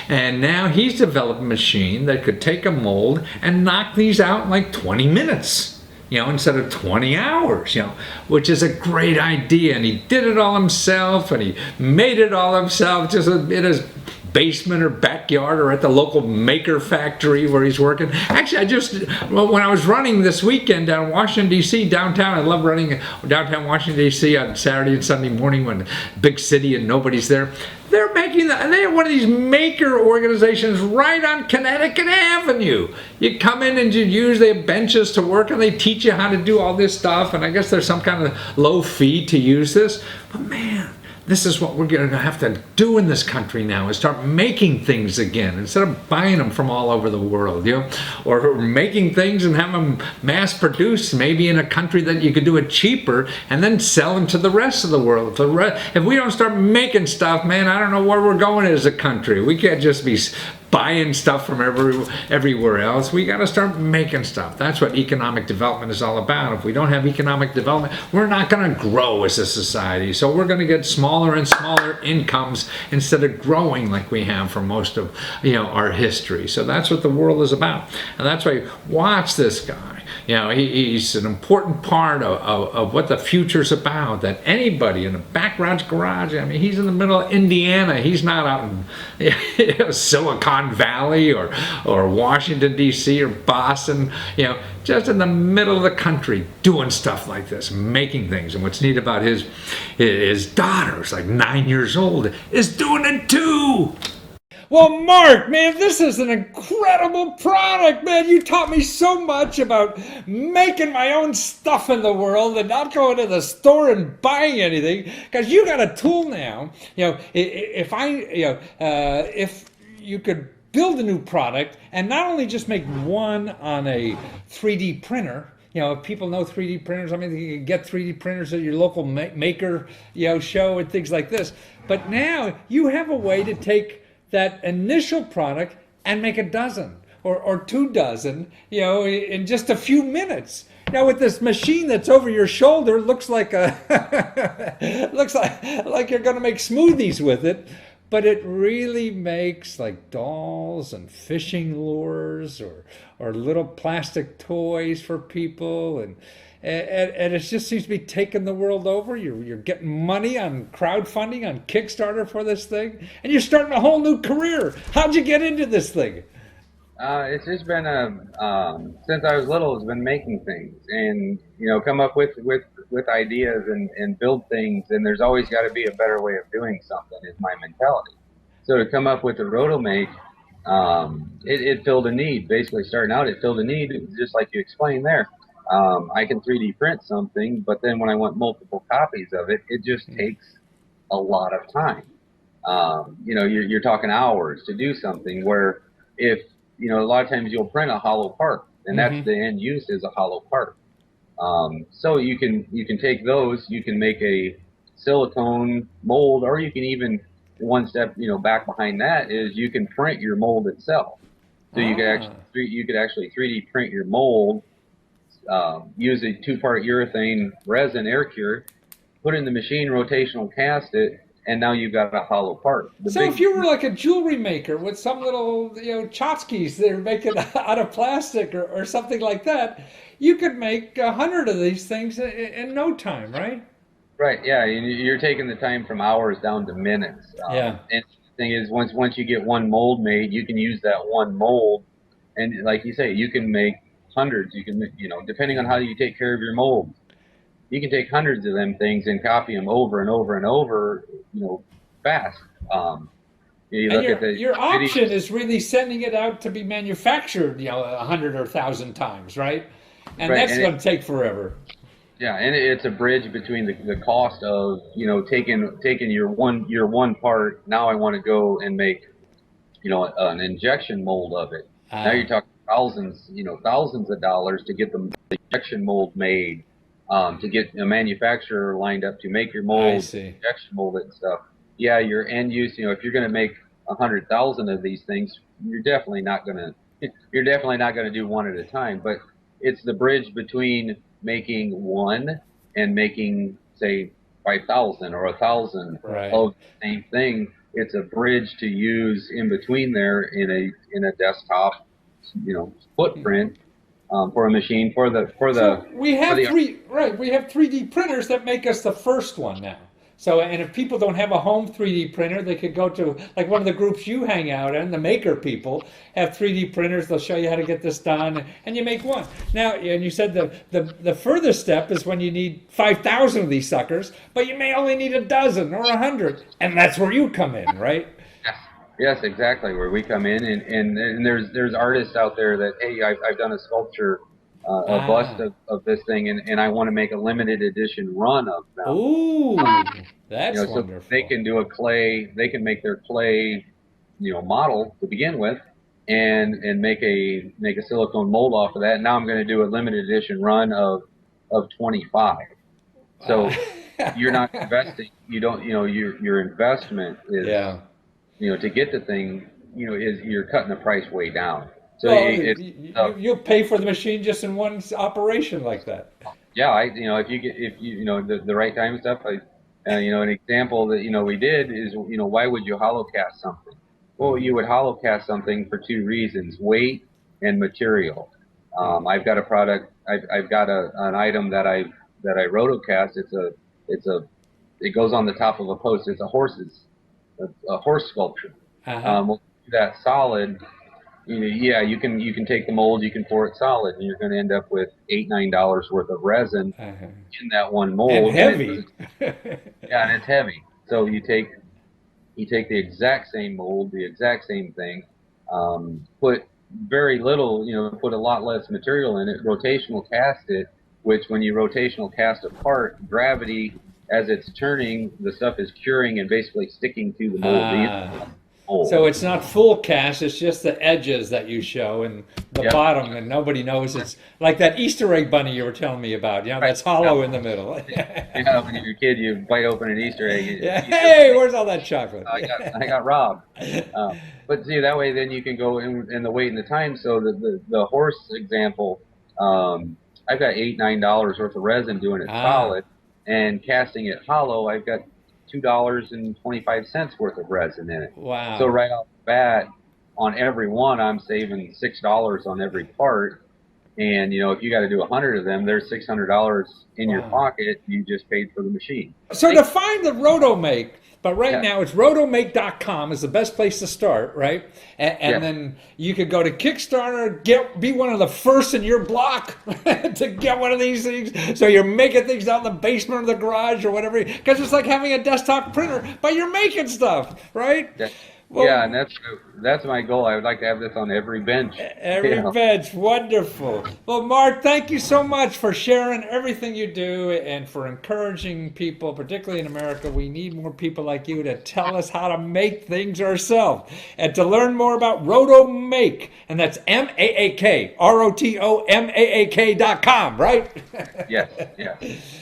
And now he's developed a machine that could take a mold and knock these out in like 20 minutes. You know, instead of 20 hours, you know, which is a great idea. And he did it all himself, and he made it all himself, just in his basement or backyard or at the local maker factory where he's working. Actually, when I was running this weekend down Washington, D.C., downtown, I love running downtown Washington, D.C. on Saturday and Sunday morning when big city and nobody's there. They're making and they have one of these maker organizations right on Connecticut Avenue. You come in and you use their benches to work, and they teach you how to do all this stuff. And I guess there's some kind of low fee to use this. But man, this is what we're going to have to do in this country now, is start making things again instead of buying them from all over the world, you know, or making things and have them mass produced maybe in a country that you could do it cheaper and then sell them to the rest of the world. If we don't start making stuff, man, I don't know where we're going as a country. We can't just be buying stuff from everywhere else. We got to start making stuff. That's what economic development is all about. If we don't have economic development, we're not going to grow as a society. So we're going to get smaller and smaller incomes instead of growing like we have for most of our history. So that's what the world is about. And that's why watch this guy. You know, he's an important part of what the future's about, that anybody in a background's garage, I mean, he's in the middle of Indiana. He's not out in Silicon Valley or Washington, D.C. or Boston, you know, just in the middle of the country doing stuff like this, making things. And what's neat about his daughter, who's like 9 years old, is doing it too. Well, Mark, man, this is an incredible product, man. You taught me so much about making my own stuff in the world and not going to the store and buying anything, because you got a tool now. You know, if you could build a new product and not only just make one on a 3D printer. You know, if people know 3D printers, I mean, you can get 3D printers at your local maker, show and things like this. But now you have a way to take that initial product and make a dozen or 2 dozen, in just a few minutes. Now with this machine that's over your shoulder, looks like looks like you're going to make smoothies with it, but it really makes like dolls and fishing lures or little plastic toys for people, and it just seems to be taking the world over. You're getting money on crowdfunding, on Kickstarter for this thing, and you're starting a whole new career. How'd you get into this thing? It's just been since I was little, it's been making things and, come up with ideas and build things. And there's always got to be a better way of doing something is my mentality. So to come up with a Rotomake, it filled a need. Basically starting out, it filled a need, just like you explained there. I can 3D print something, but then when I want multiple copies of it, it just takes a lot of time. You're talking hours to do something, where if, a lot of times you'll print a hollow part, and that's the end use is a hollow part. So you can take those, you can make a silicone mold, or you can even one step back behind that is you can print your mold itself. So you could actually 3D print your mold, use a 2-part urethane resin air cure, put it in the machine, rotational cast it, and now you've got a hollow part. So if you were like a jewelry maker with some little tchotchkes they're making out of plastic or something like that, you could make 100 of these things in no time, right? Right. Yeah, you're taking the time from hours down to minutes. Yeah. And the thing is, once you get one mold made, you can use that one mold, and like you say, you can make hundreds. You can, depending on how you take care of your molds, you can take hundreds of them things and copy them over and over and over, fast. Your option is really sending it out to be manufactured, 100 or 1,000 times, right? And that's going to take forever. Yeah, and it's a bridge between the cost of taking your one part. Now I want to go and make an injection mold of it. Now you're talking thousands of dollars to get the injection mold made, to get a manufacturer lined up to make your mold, injection mold it and stuff. Yeah, your end use. If you're going to make 100,000 of these things, you're definitely not going to do one at a time. But it's the bridge between making one and making, say, 5,000 or 1,000 of the same thing. It's a bridge to use in between there in a desktop, footprint for a machine we have 3D printers that make us the first one now. So, and if people don't have a home 3D printer, they could go to like one of the groups you hang out in, the maker people have 3D printers. They'll show you how to get this done, and you make one. Now, and you said the furthest step is when you need 5,000 of these suckers, but you may only need a dozen or 100, and that's where you come in, right? Yes, exactly, where we come in, and there's artists out there that, hey, I've done a sculpture, a bust of this thing, and I want to make a limited edition run of them. Ooh, that's wonderful. So they can do they can make their clay, model to begin with, and make a silicone mold off of that. And now I'm going to do a limited edition run of 25. So you're not investing. You don't. Your investment is. Yeah. To get the thing, is you're cutting the price way down. So you'll pay for the machine just in one operation like that. Yeah, if you the right time and stuff. An example that we did is why would you hollow cast something? Well, you would hollow cast something for 2 reasons: weight and material. I've got a product. I've got an item that I rotocast. It goes on the top of a post. It's a horse sculpture. We'll do that solid. You can take the mold, you can pour it solid, and you're going to end up with $8-9 worth of resin in that one mold. And heavy. And it's heavy. So you take the exact same mold, the exact same thing, put very little, put a lot less material in it, rotational cast it, which when you rotational cast a part, gravity, as it's turning, the stuff is curing and basically sticking to the mold. So it's not full cast, it's just the edges that you show and the bottom, and nobody knows. It's like that Easter egg bunny you were telling me about, that's hollow in the middle. When you're a kid, you bite open an Easter egg. Hey, where's all that chocolate? I got robbed. But see, that way then you can go in the weight and the time. So the horse example, I've got $8-9 worth of resin doing it solid. And casting it hollow, I've got $2.25 worth of resin in it. Wow. So right off the bat, on every one, I'm saving $6 on every part. And, if you got to do 100 of them, there's $600 in your pocket. You just paid for the machine. So to find the Rotomake, but now it's rotomake.com is the best place to start, right? And then you could go to Kickstarter, be one of the first in your block to get one of these things. So you're making things out in the basement or the garage or whatever, because it's like having a desktop printer, but you're making stuff, right? Well, yeah, and that's my goal. I would like to have this on every bench. every bench, wonderful. Well, Mark, thank you so much for sharing everything you do and for encouraging people, particularly in America. We need more people like you to tell us how to make things ourselves. And to learn more about RotoMake, and that's MAAK, ROTOMAAK.com, right? Yes, yes,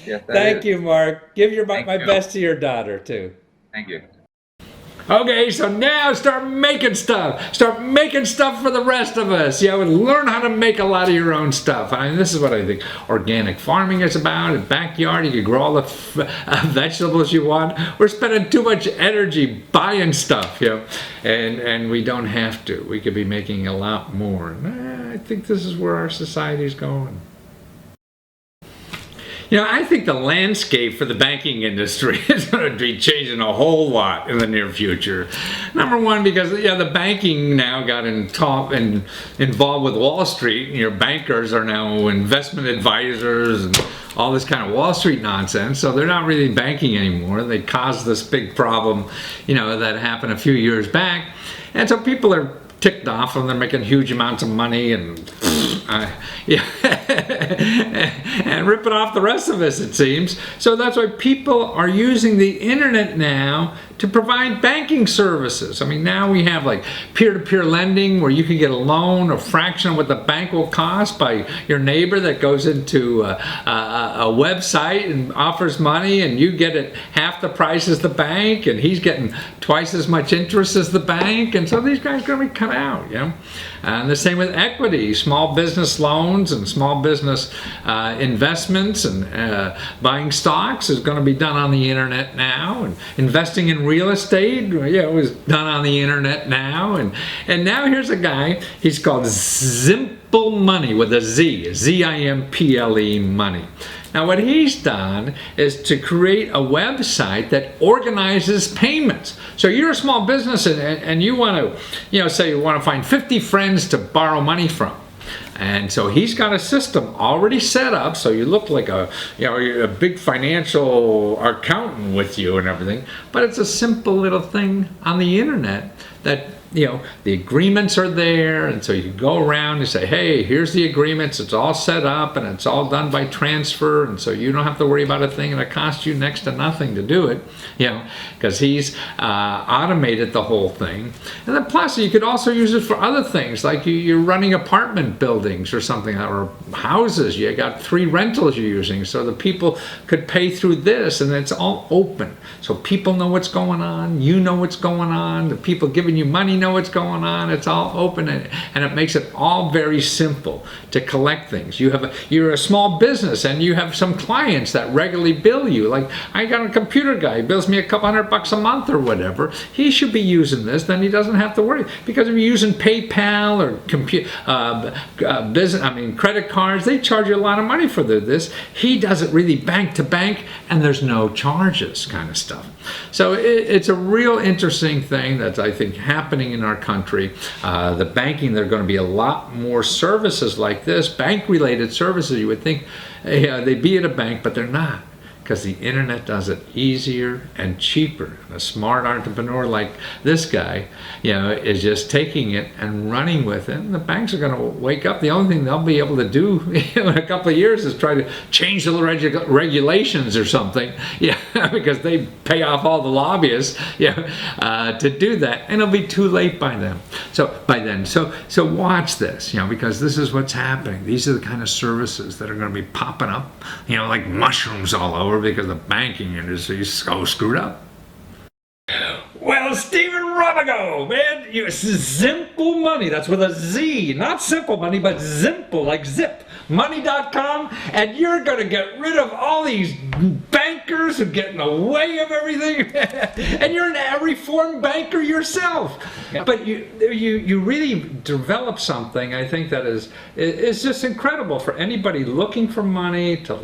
yes. Thank you, Mark. Give my best to your daughter, too. Thank you. Okay, so now start making stuff. Start making stuff for the rest of us. And learn how to make a lot of your own stuff. I mean, this is what I think organic farming is about. In backyard, you can grow all the vegetables you want. We're spending too much energy buying stuff, and we don't have to. We could be making a lot more. And I think this is where our society is going. I think the landscape for the banking industry is going to be changing a whole lot in the near future. Number one, because the banking now got involved with Wall Street. Your bankers are now investment advisors and all this kind of Wall Street nonsense. So they're not really banking anymore. They caused this big problem, that happened a few years back. And so people are ticked off and they're making huge amounts of money and and ripping off the rest of us, it seems. So that's why people are using the internet now to provide banking services. I mean, now we have like peer-to-peer lending where you can get a loan, a fraction of what the bank will cost by your neighbor that goes into a website and offers money, and you get it half the price as the bank, and he's getting twice as much interest as the bank, and so these guys are going to be cut out, And the same with equity, small business loans and small business investments, and buying stocks is going to be done on the internet now, and investing in real estate, is done on the internet now, and now here's a guy, he's called Simple Money with a Z, Z-I-M-P-L-E Money. Now what he's done is to create a website that organizes payments. So you're a small business and you want to, say you want to find 50 friends to borrow money from. And so he's got a system already set up, so you look like you're a big financial accountant with you and everything, but it's a simple little thing on the internet that the agreements are there, and so you can go around and say, hey, here's the agreements, it's all set up and it's all done by transfer, and so you don't have to worry about a thing, and it costs you next to nothing to do it, because he's automated the whole thing. And then plus you could also use it for other things, like you're running apartment buildings or something, or houses, you got 3 rentals you're using, so the people could pay through this, and it's all open, so people know what's going on, you know what's going on, the people giving you money know what's going on. It's all open, and it makes it all very simple to collect things. You're a small business and you have some clients that regularly bill you. Like I got a computer guy, he bills me a couple $100 a month or whatever. He should be using this, then he doesn't have to worry. Because if you're using PayPal or credit cards, they charge you a lot of money for this. He does it really bank to bank, and there's no charges, kind of stuff. So it's a real interesting thing that's, I think, happening in our country. The banking, there are going to be a lot more services like this, bank-related services. You would think they'd be at a bank, but they're not, because the internet does it easier and cheaper. A smart entrepreneur like this guy, is just taking it and running with it. And the banks are going to wake up. The only thing they'll be able to do in a couple of years is try to change the regulations or something, because they pay off all the lobbyists, to do that, and it'll be too late by then. So watch this, because this is what's happening. These are the kind of services that are going to be popping up, like mushrooms all over, because the banking industry is so screwed up. Well, Stephen Robigo, man, Simple Money, that's with a Z, not simple money, but Simple, like zip, money.com, and you're going to get rid of all these bankers who get in the way of everything, and you're a reformed banker yourself. Yep. But you really develop something, I think, that is just incredible for anybody looking for money, to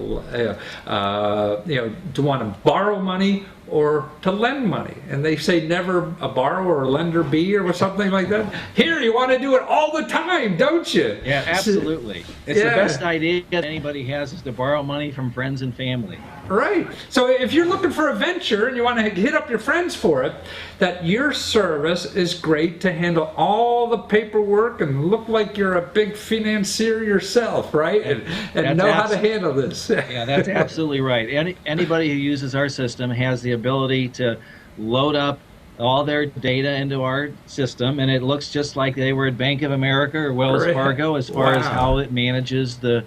want to borrow money or to lend money. And they say never a borrower or lender be, or something like that. Here, you want to do it all the time, don't you? Yeah, absolutely. It's the best idea that anybody has, is to borrow money from friends and family. Right. So if you're looking for a venture and you want to hit up your friends for it, that your service is great to handle all the paperwork and look like you're a big financier yourself, right? And know how to handle this. Yeah, that's absolutely right. Anybody who uses our system has the ability to load up all their data into our system, and it looks just like they were at Bank of America or Wells Fargo as far as how it manages the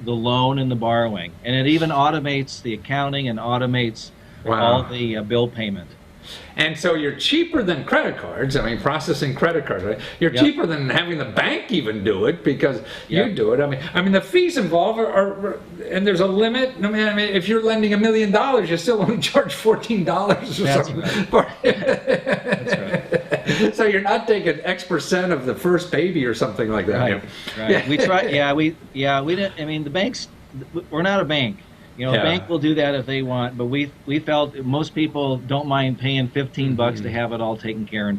loan and the borrowing. And it even automates the accounting and automates all the bill payment. And so you're cheaper than credit cards. I mean, processing credit cards, right? You're cheaper than having the bank even do it because you do it. I mean, the fees involved are and there's a limit. I mean, if you're lending $1 million, you still only charge $14 or something. Right. That's right. So you're not taking X% of the first baby or something like that. Right. Right. We try. We didn't. I mean, the banks. We're not a bank. You know, a bank will do that if they want, but we felt most people don't mind paying $15 to have it all taken care of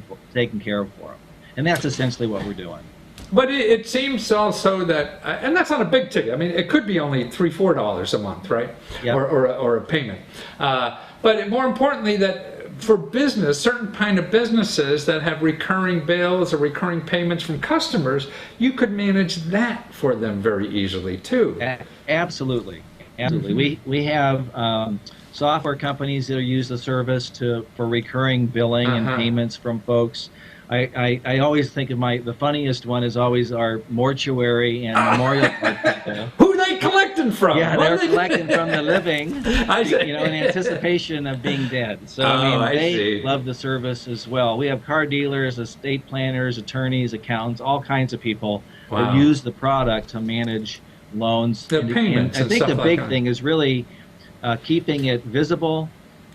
for them, and that's essentially what we're doing. But it seems also that, and that's not a big ticket. I mean, it could be only $3-4 a month, right? Yep. Or a payment. But more importantly, that for business, certain kind of businesses that have recurring bills or recurring payments from customers, you could manage that for them very easily too. Absolutely. Absolutely. We have software companies that use the service for recurring billing and payments from folks. I always think of the funniest one is always our mortuary and memorial park people. Who are they collecting from? Yeah, they're collecting from the living, in anticipation of being dead. So they love the service as well. We have car dealers, estate planners, attorneys, accountants, all kinds of people who use the product to manage loans. The payments. I think the big thing is really keeping it visible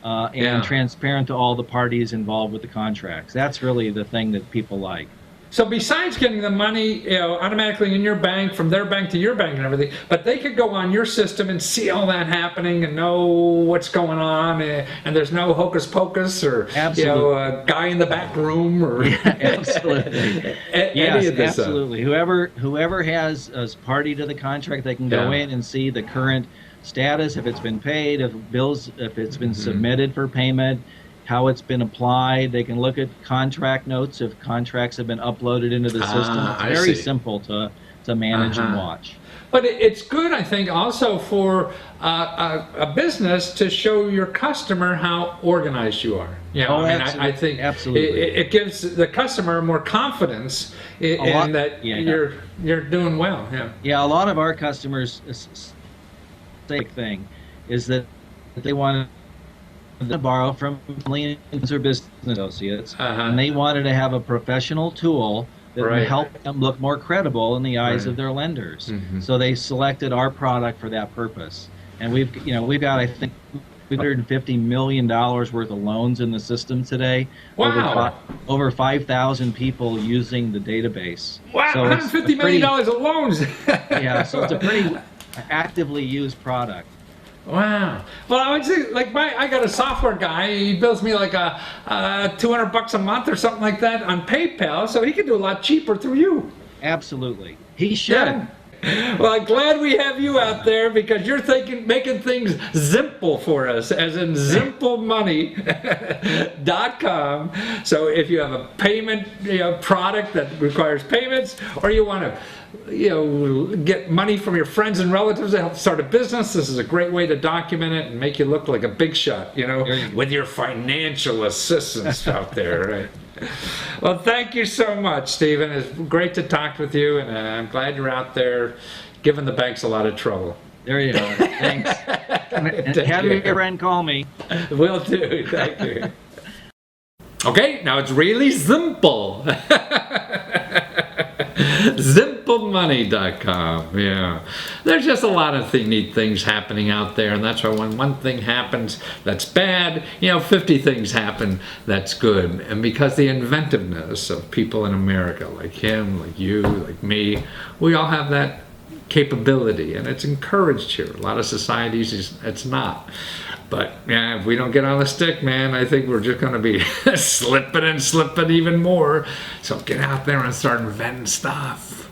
and transparent to all the parties involved with the contracts. That's really the thing that people like. So besides getting the money, automatically in your bank, from their bank to your bank and everything, but they could go on your system and see all that happening and know what's going on, and there's no hocus pocus or a guy in the back room or absolutely. Any of this absolutely. Whoever has as party to the contract, they can go in and see the current status, if it's been paid, if it's been submitted for payment, how it's been applied. They can look at contract notes if contracts have been uploaded into the system. It's very simple to manage and watch. But it's good, I think, also for a business to show your customer how organized you are. I think absolutely. It gives the customer more confidence in that you're doing well. Yeah, a lot of our customers' thing is that they want to borrow from family or business associates, and they wanted to have a professional tool that would help them look more credible in the eyes of their lenders. So they selected our product for that purpose. And we've got, I think, $250 million worth of loans in the system today. Wow. Over 5,000 people using the database. Wow, so $150 million of loans. So it's a pretty actively used product. Wow. Well, I would say, I got a software guy. He bills me like $200 a month or something like that on PayPal, so he could do a lot cheaper through you. Absolutely. He should. Yeah. Well, I'm glad we have you out there because you're making things simple for us, as in simplemoney.com. So if you have a payment product that requires payments, or you want to get money from your friends and relatives to help start a business, this is a great way to document it and make you look like a big shot, with your financial assistance out there, right? Well, thank you so much, Stephen. It's great to talk with you, and I'm glad you're out there giving the banks a lot of trouble. There you go. Thanks. Have your friend call me. Will do. Thank you. Okay, now it's really simple. Simplemoney.com. Yeah, there's just a lot of neat things happening out there, and that's why when one thing happens that's bad, 50 things happen that's good. And because the inventiveness of people in America, like him, like you, like me, we all have that capability, and it's encouraged here. A lot of societies, it's not. But if we don't get on the stick, man, I think we're just going to be slipping and slipping even more. So get out there and start inventing stuff.